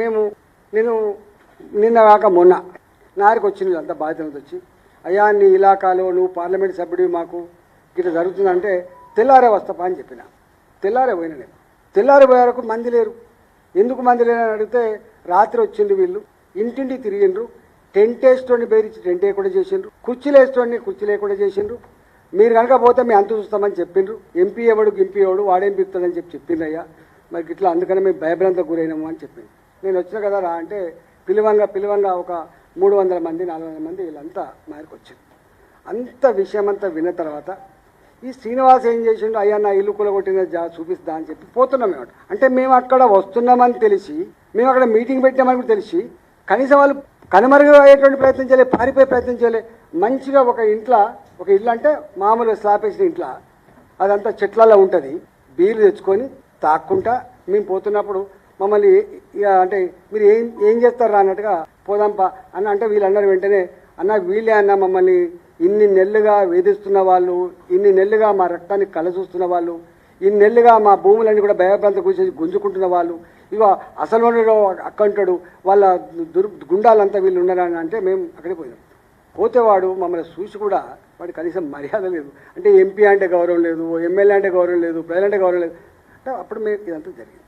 మేము నేను నిన్న కాక మొన్న నారికి వచ్చింది అంత బాధ్యతలతో వచ్చి, అయ్యా నీ ఇలాకాలో నువ్వు పార్లమెంట్ సభ్యుడివి, మాకు ఇట్లా జరుగుతుందంటే తెల్లారే వస్తాపా అని చెప్పిన. తెల్లారే పోయినా నేను. తెల్లారి పోయే వరకు మంది లేరు. ఎందుకు మంది లేరని అడిగితే రాత్రి వచ్చిండ్రు వీళ్ళు, ఇంటింటి తిరిగిండ్రు, టెంట్ వేసుకొని బేరించి టెంట్ వేయకుండా చేసిండ్రు, కుర్చీలు వేసుకొని కుర్చీ లేకుండా చేసిండ్రు. మీరు కనుక పోతే మేము అంత చూస్తామని చెప్పిండ్రు. ఎంపీ ఎవడు గింపీ ఎవడు వాడేం పిలుస్తాడని చెప్పిండ్రు. అయ్యా మరి ఇట్లా అందుకని మేము భయభ్రాంతకు గురైనాము అని చెప్పింది. నేను వచ్చిన కదా రా అంటే పిలువంగా ఒక 300 మంది 400 మంది వీళ్ళంతా మారికి వచ్చింది. అంత విషయం అంతా విన్న తర్వాత ఈ శ్రీనివాస్ ఏం చేసిండు, అయ్యా నా ఇల్లు కూలగొట్టిన చూపిస్తా అని చెప్పి పోతున్నాం మేము. అంటే మేము అక్కడ వస్తున్నామని తెలిసి, మేము అక్కడ మీటింగ్ పెట్టామని కూడా తెలిసి కనీసం వాళ్ళు కనుమరుగు అయ్యేటువంటి ప్రయత్నం చేయలే, పారిపోయే ప్రయత్నం చేయలే. మంచిగా ఒక ఇల్లు అంటే మామూలుగా స్లాబ్ వేసిన ఇంట్లో అదంతా చెట్లలో ఉంటుంది, బీర్లు తెచ్చుకొని తాక్కుంటా మేము పోతున్నప్పుడు మమ్మల్ని ఇక అంటే మీరు ఏం చేస్తారా అన్నట్టుగా పోదాంపా అన్న అంటే వీళ్ళు అన్నారు. వెంటనే అన్న వీళ్ళే అన్న మమ్మల్ని ఇన్ని నెలలుగా వేధిస్తున్న వాళ్ళు, ఇన్ని నెలలుగా మా రక్తాన్ని కలచూస్తున్న వాళ్ళు, ఇన్ని నెలలుగా మా భూములన్నీ కూడా భయభ్రాంత కూర్చొని గుంజుకుంటున్న వాళ్ళు, ఇక అసలు అక్కంటాడు వాళ్ళ గుండాలంతా వీళ్ళు ఉన్నారని అంటే మేము అక్కడికి పోయినాం. పోతే వాడు మమ్మల్ని చూసి కూడా వాడి కనీసం మర్యాద లేదు. అంటే ఎంపీ అంటే గౌరవం లేదు, ఎమ్మెల్యే అంటే గౌరవం లేదు, ప్రజలంటే గౌరవం లేదు. అంటే అప్పుడు మేము ఇదంతా జరిగింది.